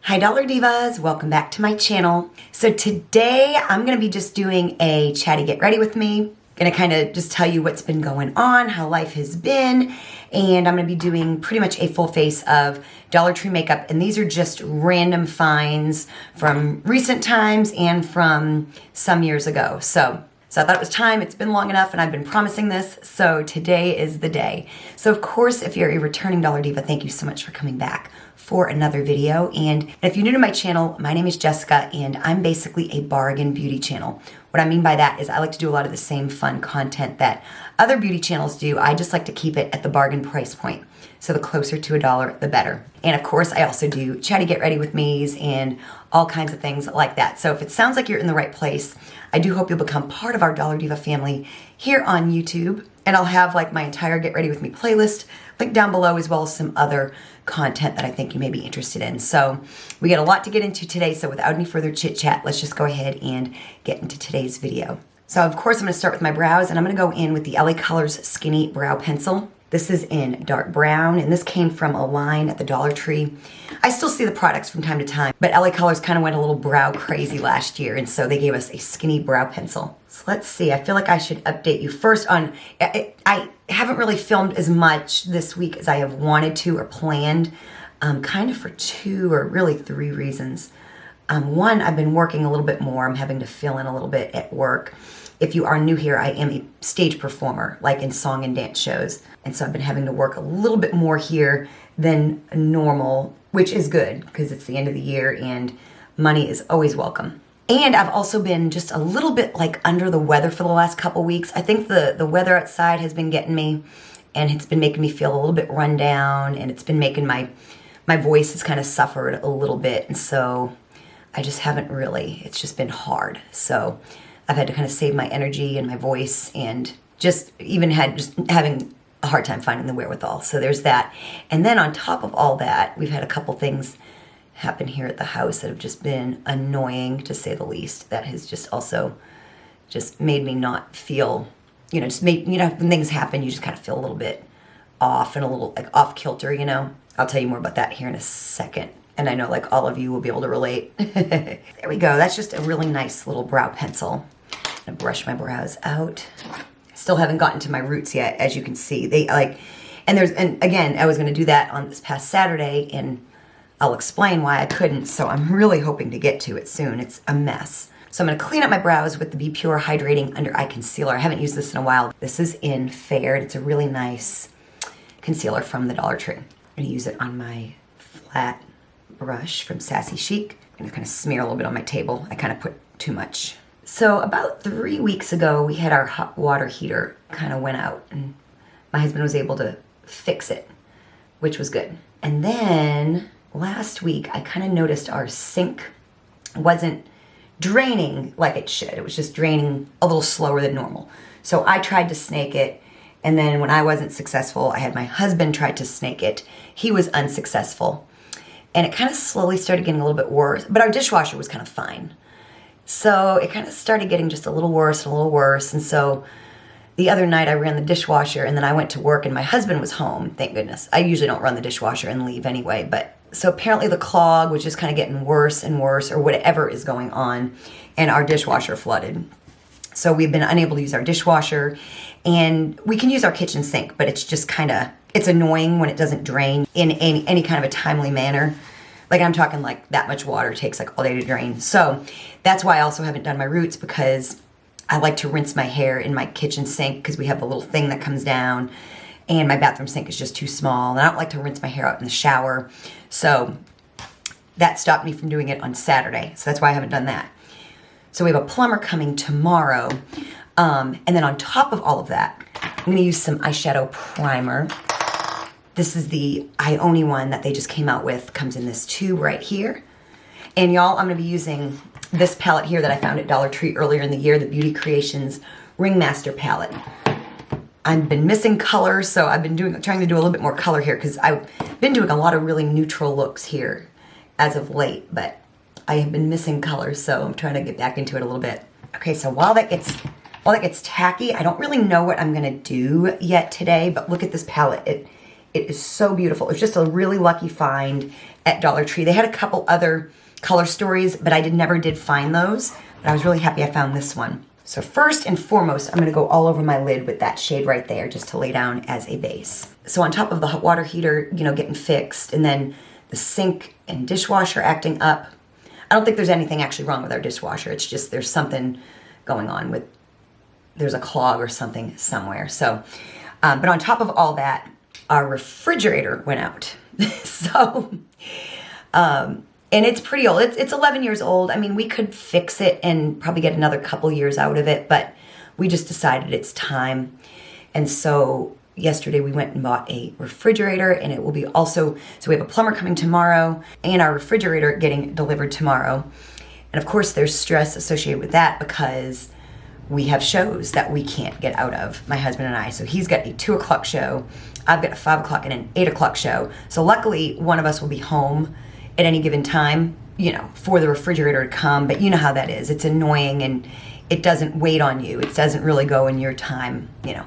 Hi Dollar Divas, welcome back to my channel. So today I'm gonna be just doing a chatty get ready with me. Gonna kind of just tell you what's been going on, how life has been, and I'm gonna be doing pretty much a full face of Dollar Tree makeup, and these are just random finds from recent times and from some years ago. So I thought it was time. It's been long enough and I've been promising this, so today is the day. So of course, if you're a returning Dollar Diva, thank you so much for coming back for another video. And if you're new to my channel, my name is Jessica and I'm basically a bargain beauty channel. What I mean by that is I like to do a lot of the same fun content that other beauty channels do. I just like to keep it at the bargain price point. So the closer to $1, the better. And of course, I also do chatty get ready with me's and all kinds of things like that. So if it sounds like you're in the right place, I do hope you'll become part of our Dollar Diva family here on YouTube. And I'll have like my entire Get Ready With Me playlist linked down below, as well as some other content that I think you may be interested in. So we got a lot to get into today. So without any further chit chat, let's just go ahead and get into today's video. So of course, I'm gonna start with my brows, and I'm gonna go in with the LA Colors Skinny Brow Pencil. This is in dark brown, and this came from a line at the Dollar Tree. I still see the products from time to time, but LA Colors kind of went a little brow crazy last year, and so they gave us a skinny brow pencil. So let's see, I feel like I should update you first on, I haven't really filmed as much this week as I have wanted to or planned, kind of for two or really three reasons. One, I've been working a little bit more. I'm having to fill in a little bit at work. If you are new here, I am a stage performer, like in song and dance shows. And so I've been having to work a little bit more here than normal, which is good because it's the end of the year and money is always welcome. And I've also been just a little bit like under the weather for the last couple weeks. I think the weather outside has been getting me, and it's been making me feel a little bit run down, and it's been making my voice has kind of suffered a little bit. And so I just haven't really, it's just been hard. So I've had to kind of save my energy and my voice, and just having a hard time finding the wherewithal. So there's that. And then on top of all that, we've had a couple things happen here at the house that have just been annoying, to say the least. That has just also just made me not feel, just made, when things happen, you just kind of feel a little bit off and a little like off kilter, I'll tell you more about that here in a second. And I know like all of you will be able to relate. There we go. That's just a really nice little brow pencil. I'm gonna brush my brows out. Still haven't gotten to my roots yet, as you can see. And again, I was gonna do that on this past Saturday, and I'll explain why I couldn't, so I'm really hoping to get to it soon. It's a mess. So I'm gonna clean up my brows with the BPure Hydrating Under Eye Concealer. I haven't used this in a while. This is in Fair, and it's a really nice concealer from the Dollar Tree. I'm gonna use it on my flat brush from Sassy Chic. I'm gonna kind of smear a little bit on my table. I kind of put too much. So about 3 weeks ago, we had our hot water heater kind of went out, and my husband was able to fix it, which was good. And then last week, I kind of noticed our sink wasn't draining like it should. It was just draining a little slower than normal. So I tried to snake it, and then when I wasn't successful, I had my husband try to snake it. He was unsuccessful. And it kind of slowly started getting a little bit worse, but our dishwasher was kind of fine. So it kind of started getting just a little worse and a little worse. And so the other night I ran the dishwasher, and then I went to work, and my husband was home, thank goodness. I usually don't run the dishwasher and leave anyway, but so apparently the clog was just kind of getting worse and worse, or whatever is going on, and our dishwasher flooded. So we've been unable to use our dishwasher, and we can use our kitchen sink, but it's just kind of, it's annoying when it doesn't drain in any kind of a timely manner. Like I'm talking like that much water takes like all day to drain. So that's why I also haven't done my roots, because I like to rinse my hair in my kitchen sink, because we have a little thing that comes down, and my bathroom sink is just too small, and I don't like to rinse my hair out in the shower. So that stopped me from doing it on Saturday. So that's why I haven't done that. So we have a plumber coming tomorrow. And then on top of all of that, I'm gonna use some eyeshadow primer. This is the IONI one that they just came out with. Comes in this tube right here. And y'all, I'm gonna be using this palette here that I found at Dollar Tree earlier in the year, the Beauty Creations Ringmaster palette. I've been missing color, so I've been trying to do a little bit more color here, because I've been doing a lot of really neutral looks here as of late, but I have been missing color, so I'm trying to get back into it a little bit. Okay, so while that gets tacky, I don't really know what I'm gonna do yet today, but look at this palette. It is so beautiful. It's just a really lucky find at Dollar Tree. They had a couple other color stories, but I never did find those. But I was really happy I found this one. So first and foremost, I'm gonna go all over my lid with that shade right there just to lay down as a base. So on top of the hot water heater, you know, getting fixed, and then the sink and dishwasher acting up. I don't think there's anything actually wrong with our dishwasher. It's just there's something going on with, there's a clog or something somewhere. So, but on top of all that, our refrigerator went out. So, and it's pretty old. It's 11 years old. I mean, we could fix it and probably get another couple years out of it, but we just decided it's time. And so yesterday we went and bought a refrigerator, and it will be also, so we have a plumber coming tomorrow and our refrigerator getting delivered tomorrow. And of course there's stress associated with that because we have shows that we can't get out of, my husband and I. So he's got a 2 o'clock show, I've got a 5 o'clock and an 8 o'clock show. So luckily one of us will be home at any given time, you know, for the refrigerator to come. But you know how that is. It's annoying and it doesn't wait on you. It doesn't really go in your time, you know,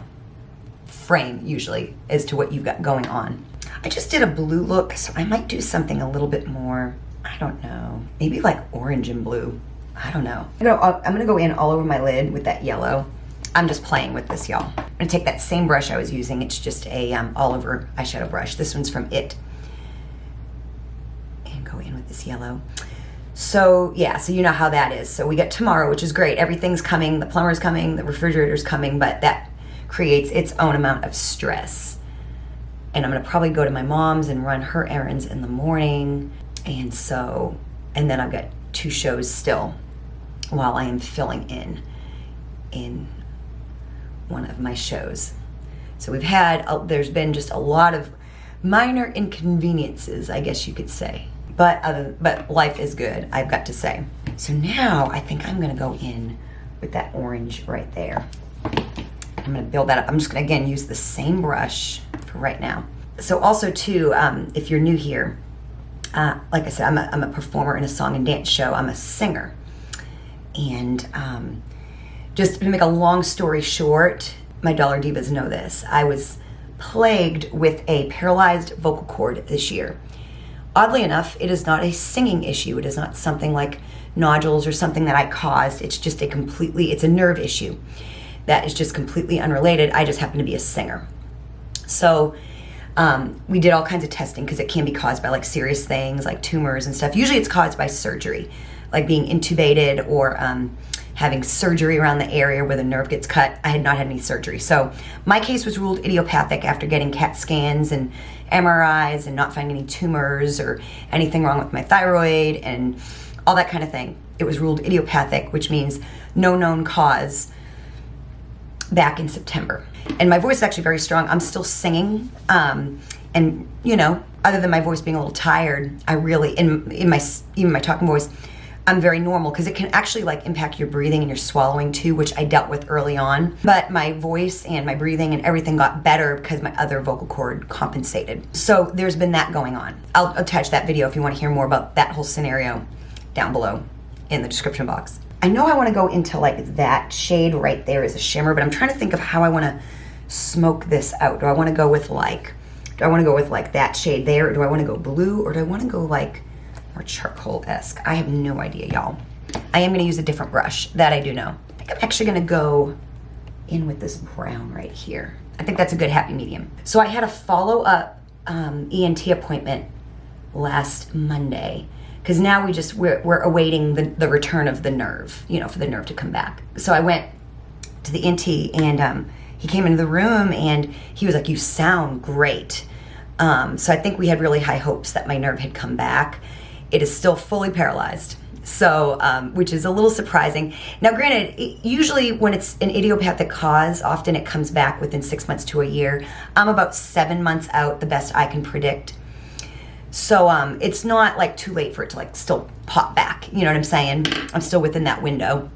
frame usually as to what you've got going on. I just did a blue look, so I might do something a little bit more, I don't know, maybe like orange and blue. I don't know. I'm gonna go in all over my lid with that yellow. I'm just playing with this, y'all. I'm gonna take that same brush I was using. It's just a all over eyeshadow brush. This one's from It. And go in with this yellow. So yeah, so you know how that is. So we get tomorrow, which is great. Everything's coming, the plumber's coming, the refrigerator's coming, but that creates its own amount of stress. And I'm gonna probably go to my mom's and run her errands in the morning. And so, and then I've got 2 shows still while I am filling in one of my shows. So we've had, there's been just a lot of minor inconveniences, I guess you could say. But life is good, I've got to say. So now I think I'm gonna go in with that orange right there. I'm gonna build that up. I'm just gonna, again, use the same brush for right now. So also too, if you're new here, like I said, I'm a performer in a song and dance show. I'm a singer. And just to make a long story short, my Dollar Divas know this. I was plagued with a paralyzed vocal cord this year. Oddly enough, it is not a singing issue. It is not something like nodules or something that I caused. It's just it's a nerve issue that is just completely unrelated. I just happen to be a singer. So we did all kinds of testing because it can be caused by like serious things like tumors and stuff. Usually it's caused by surgery, like being intubated or having surgery around the area where the nerve gets cut. I had not had any surgery. So my case was ruled idiopathic after getting CAT scans and MRIs and not finding any tumors or anything wrong with my thyroid and all that kind of thing. It was ruled idiopathic, which means no known cause, back in September. And my voice is actually very strong. I'm still singing. And you know, other than my voice being a little tired, I really, even my talking voice, I'm very normal because it can actually like impact your breathing and your swallowing too, which I dealt with early on. But my voice and my breathing and everything got better because my other vocal cord compensated. So there's been that going on. I'll attach that video if you want to hear more about that whole scenario down below in the description box. I know I want to go into like that shade right there as a shimmer, but I'm trying to think of how I want to smoke this out. Do I want to go with like that shade there, or do I want to go blue, or do I want to go like more charcoal-esque? I have no idea, y'all. I am going to use a different brush, that I do know. I think I'm actually going to go in with this brown right here. I think that's a good happy medium. So I had a follow-up ENT appointment last Monday because now we're awaiting the return of the nerve, you know, for the nerve to come back. So I went to the ENT and he came into the room and he was like, "You sound great." So I think we had really high hopes that my nerve had come back. It is still fully paralyzed, so which is a little surprising. Now, granted, usually when it's an idiopathic cause, often it comes back within 6 months to a year. I'm about 7 months out, the best I can predict. So it's not like too late for it to like still pop back. You know what I'm saying? I'm still within that window.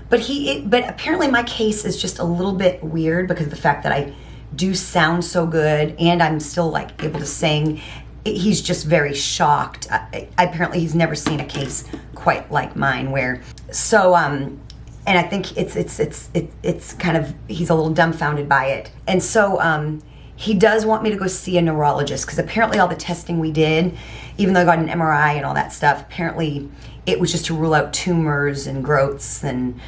But but apparently my case is just a little bit weird because of the fact that I do sound so good and I'm still like able to sing. He's just very shocked. Apparently he's never seen a case quite like mine where, so, and I think it's kind of, he's a little dumbfounded by it. And so he does want me to go see a neurologist because apparently all the testing we did, even though I got an MRI and all that stuff, apparently it was just to rule out tumors and growths and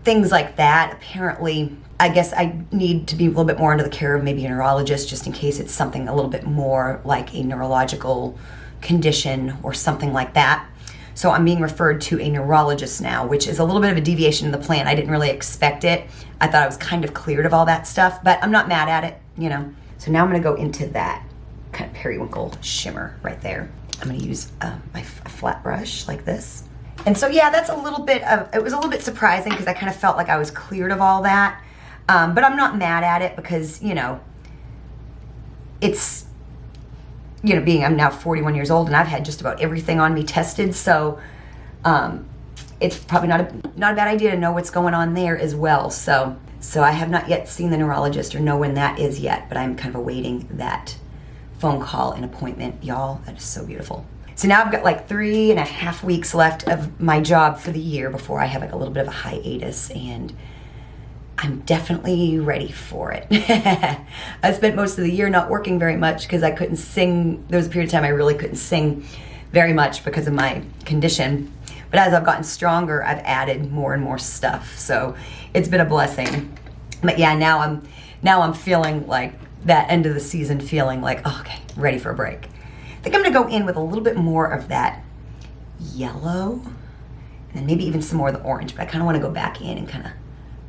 things like that. Apparently, I guess I need to be a little bit more under the care of maybe a neurologist just in case it's something a little bit more like a neurological condition or something like that. So I'm being referred to a neurologist now, which is a little bit of a deviation in the plan. I didn't really expect it. I thought I was kind of cleared of all that stuff, but I'm not mad at it, you know. So now I'm gonna go into that kind of periwinkle shimmer right there. I'm gonna use my flat brush like this. And so yeah, that's a little bit of, it was a little bit surprising because I kind of felt like I was cleared of all that. But I'm not mad at it because, you know, it's, you know, being I'm now 41 years old and I've had just about everything on me tested, so it's probably not a bad idea to know what's going on there as well. So I have not yet seen the neurologist or know when that is yet, but I'm kind of awaiting that phone call and appointment. Y'all, that is so beautiful. So now I've got like 3.5 weeks left of my job for the year before I have like a little bit of a hiatus, and I'm definitely ready for it. I spent most of the year not working very much because I couldn't sing. There was a period of time I really couldn't sing very much because of my condition. But as I've gotten stronger, I've added more and more stuff. So it's been a blessing. But yeah, now I'm feeling like that end of the season feeling like, oh, okay, ready for a break. I think I'm gonna go in with a little bit more of that yellow and then maybe even some more of the orange, but I kind of want to go back in and kind of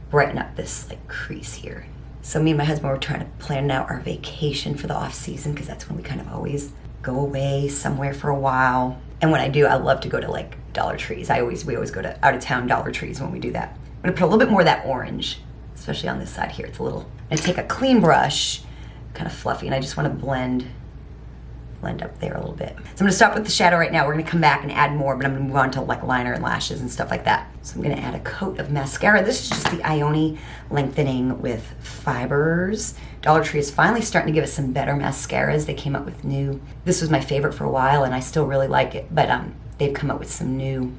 brighten up this like crease here. So me and my husband were trying to plan out our vacation for the off season because that's when we kind of always go away somewhere for a while. And when I do, I love to go to like Dollar Trees. We always go to out of town Dollar Trees when we do that. I'm gonna put a little bit more of that orange, especially on this side here. It's a little, I'm gonna take a clean brush, kind of fluffy, and I just want to blend up there a little bit. So I'm gonna stop with the shadow right now. We're gonna come back and add more, but I'm gonna move on to like liner and lashes and stuff like that. So I'm gonna add a coat of mascara. This is just the IONI Lengthening with Fibers. Dollar Tree is finally starting to give us some better mascaras. They came up with new, this was my favorite for a while and I still really like it, but they've come up with some new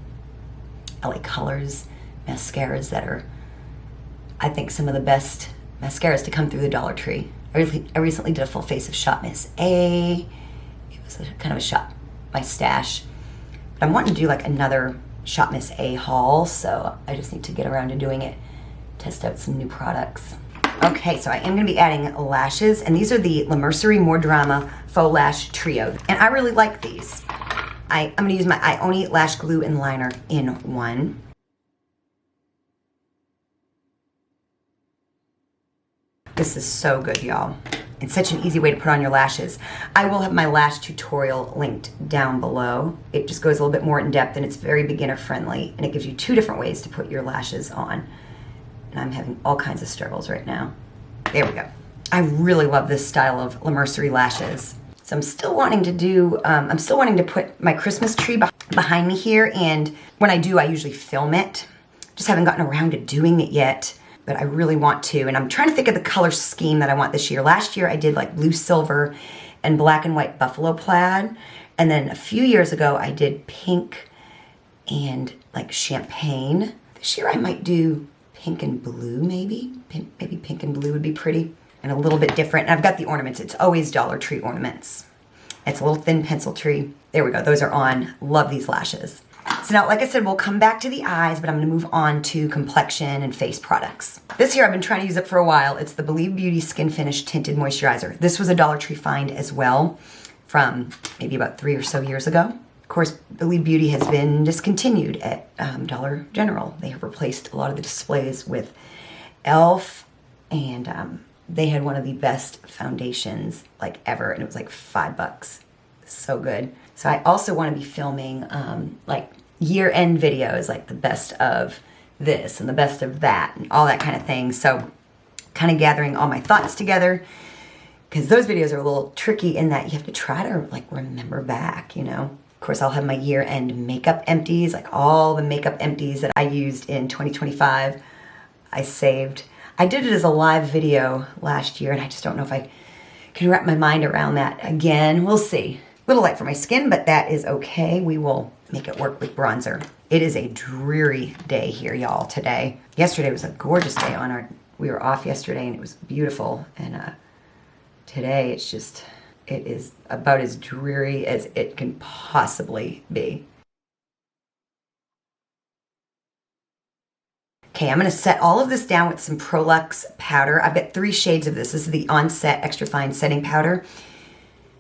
LA Colors mascaras that are, I think, some of the best mascaras to come through the Dollar Tree. I recently did a full face of Shot Miss A. It was kind of a shop, my stash. But I'm wanting to do like another Shop Miss A haul, so I just need to get around to doing it, test out some new products. Okay, so I am gonna be adding lashes, and these are the Mercerie More Drama Faux Lash Trio. And I really like these. I'm gonna use my IONI Lash Glue and Liner in one. This is so good, y'all. It's such an easy way to put on your lashes. I will have my lash tutorial linked down below. It just goes a little bit more in depth and it's very beginner friendly, and it gives you 2 different ways to put your lashes on. And I'm having all kinds of struggles right now. There we go. I really love this style of Mercerie lashes. So I'm still wanting to do, I'm still wanting to put my Christmas tree behind me here, and when I do, I usually film it. Just haven't gotten around to doing it yet, but I really want to, and I'm trying to think of the color scheme that I want this year. Last year I did like blue silver and black and white buffalo plaid, and then a few years ago I did pink and like champagne. This year I might do pink and blue maybe. Maybe pink and blue would be pretty and a little bit different. And I've got the ornaments. It's always Dollar Tree ornaments. It's a little thin pencil tree. There we go. Those are on. Love these lashes. So now, like I said, we'll come back to the eyes, but I'm gonna move on to complexion and face products. This here, I've been trying to use it for a while. It's the Believe Beauty Skin Finish Tinted Moisturizer. This was a Dollar Tree find as well from maybe about 3 or so years ago. Of course, Believe Beauty has been discontinued at Dollar General. They have replaced a lot of the displays with e.l.f. and they had one of the best foundations like ever, and it was like $5. So good. So I also want to be filming like year-end videos, like the best of this and the best of that and all that kind of thing. So kind of gathering all my thoughts together, because those videos are a little tricky in that you have to try to like remember back, you know. Of course, I'll have my year-end makeup empties, like all the makeup empties that I used in 2025. I saved. I did it as a live video last year, and I just don't know if I can wrap my mind around that again. We'll see. A little light for my skin, but that is okay. We will make it work with bronzer. It is a dreary day here, y'all, today. Yesterday was a gorgeous day we were off yesterday and it was beautiful. And today it's just, it is about as dreary as it can possibly be. Okay, I'm gonna set all of this down with some ProLux powder. I've got 3 shades of this. This is the Onset Extra Fine Setting Powder.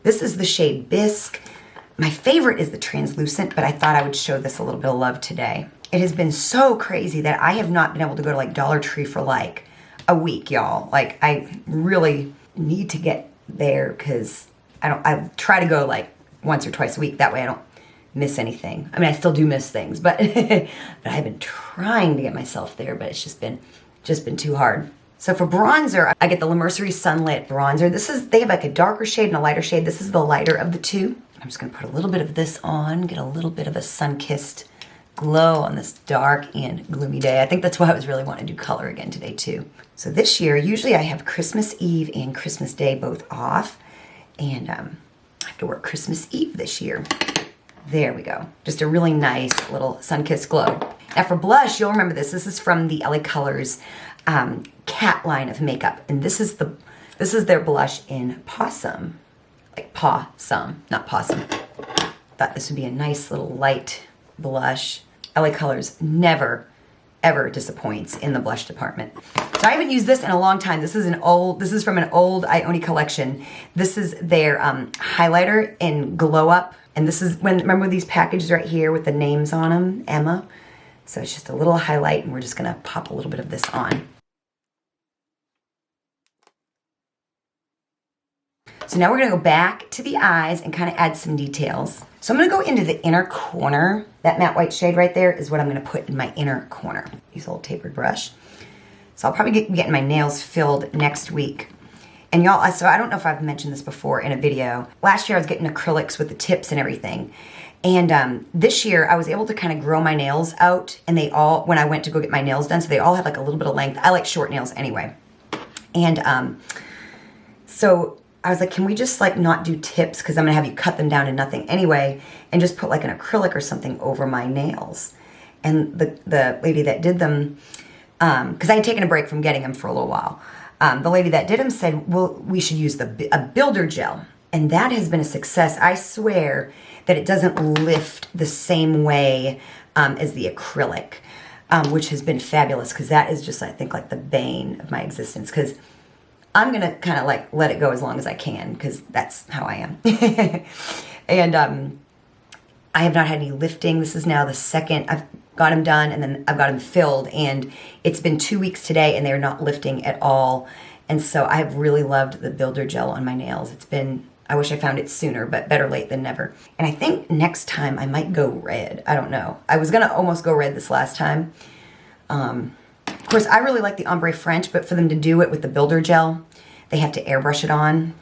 This is the shade Bisque. My favorite is the translucent, but I thought I would show this a little bit of love today. It has been so crazy that I have not been able to go to like Dollar Tree for like a week, y'all. Like, I really need to get there because I try to go like once or twice a week. That way I don't miss anything. I mean, I still do miss things, but but I've been trying to get myself there, but it's just been too hard. So for bronzer, I get the Mercerie Sunlit bronzer. They have like a darker shade and a lighter shade. This is the lighter of the two. I'm just gonna put a little bit of this on, get a little bit of a sun-kissed glow on this dark and gloomy day. I think that's why I was really wanting to do color again today too. So this year, usually I have Christmas Eve and Christmas Day both off, and I have to work Christmas Eve this year. There we go. Just a really nice little sun-kissed glow. Now for blush, you'll remember this. This is from the LA Colors cat line of makeup. And this is their blush in Paw-some. Like Paw-some, not possum. Thought this would be a nice little light blush. LA Colors never, ever disappoints in the blush department. So I haven't used this in a long time. This is from an old IONI collection. This is their highlighter in Glow Up. And this is remember these packages right here with the names on them, Emma? So it's just a little highlight, and we're just gonna pop a little bit of this on. So now we're gonna go back to the eyes and kind of add some details. So I'm gonna go into the inner corner. That matte white shade right there is what I'm gonna put in my inner corner. Use a little tapered brush. So I'll probably be getting my nails filled next week. And y'all, so I don't know if I've mentioned this before in a video. Last year I was getting acrylics with the tips and everything. And this year I was able to kind of grow my nails out, and they all, when I went to go get my nails done, so they all had like a little bit of length. I like short nails anyway. And so I was like, can we just like not do tips, because I'm gonna have you cut them down to nothing anyway, and just put like an acrylic or something over my nails. And the lady that did them, because I had taken a break from getting them for a little while, the lady that did them said, well, we should use a builder gel. And that has been a success. I swear that it doesn't lift the same way as the acrylic, which has been fabulous, because that is just, I think, like the bane of my existence, because I'm going to kind of like let it go as long as I can, because that's how I am. And I have not had any lifting. This is now the second I've got them done, and then I've got them filled, and it's been 2 weeks today, and they're not lifting at all. And so I've really loved the builder gel on my nails. It's been, I wish I found it sooner, but better late than never. And I think next time I might go red. I don't know. I was gonna almost go red this last time. Of course, I really like the Ombre French, but for them to do it with the builder gel, they have to airbrush it on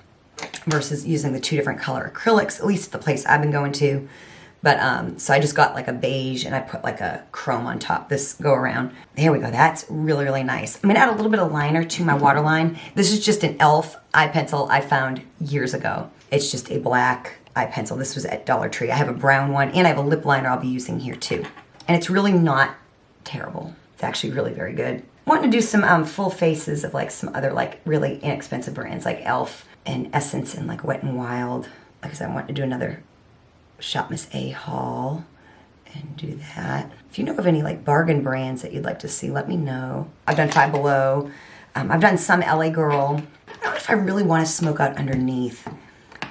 versus using the 2 different color acrylics, at least the place I've been going to. But, so I just got like a beige, and I put like a chrome on top this go around. There we go. That's really, really nice. I'm gonna add a little bit of liner to my waterline. This is just an e.l.f. eye pencil I found years ago. It's just a black eye pencil. This was at Dollar Tree. I have a brown one, and I have a lip liner I'll be using here too. And it's really not terrible. It's actually really very good. Wanting to do some full faces of like some other like really inexpensive brands like e.l.f. and Essence and like Wet n Wild, because I want to do another Shop Miss A haul and do that. If you know of any like bargain brands that you'd like to see, let me know. I've done Five Below. I've done some LA Girl. I don't know if I really want to smoke out underneath,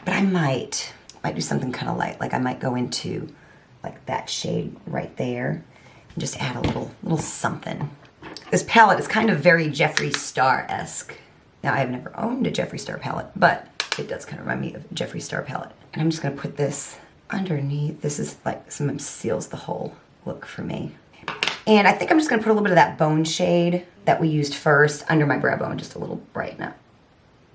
but I might do something kind of light. Like I might go into like that shade right there and just add a little something. This palette is kind of very Jeffree Star-esque. Now I have never owned a Jeffree Star palette, but it does kind of remind me of a Jeffree Star palette. And I'm just gonna put this underneath. This is like, sometimes seals the whole look for me. And I think I'm just gonna put a little bit of that bone shade that we used first under my brow bone, just a little brighten up,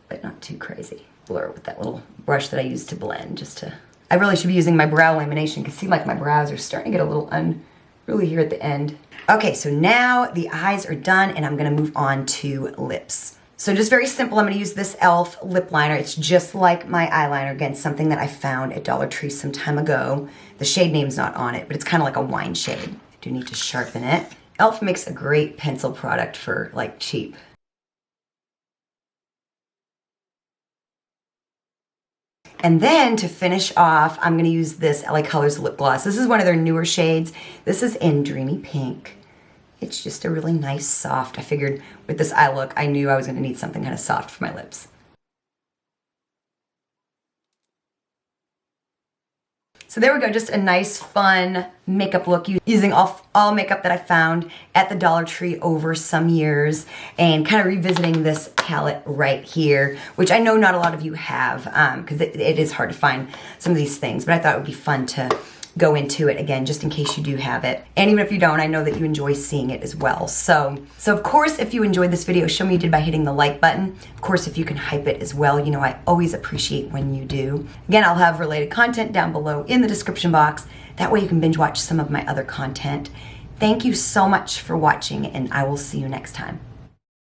but not too crazy. Blur with that little brush that I used to blend, just to, I really should be using my brow lamination, because see, like my brows are starting to get a little unruly here at the end. Okay, so now the eyes are done, and I'm gonna move on to lips. So just very simple, I'm gonna use this e.l.f. lip liner. It's just like my eyeliner. Again, something that I found at Dollar Tree some time ago. The shade name's not on it, but it's kind of like a wine shade. I do need to sharpen it. e.l.f. makes a great pencil product for like cheap. And then to finish off, I'm gonna use this LA Colors lip gloss. This is one of their newer shades. This is in Dreamy Pink. It's just a really nice soft. I figured with this eye look, I knew I was gonna need something kind of soft for my lips. So there we go, just a nice, fun makeup look using all makeup that I found at the Dollar Tree over some years and kind of revisiting this palette right here, which I know not a lot of you have because it is hard to find some of these things, but I thought it would be fun to go into it again, just in case you do have it. And even if you don't, I know that you enjoy seeing it as well. So of course, if you enjoyed this video, show me you did by hitting the like button. Of course, if you can hype it as well, you know I always appreciate when you do. Again, I'll have related content down below in the description box. That way you can binge watch some of my other content. Thank you so much for watching, and I will see you next time.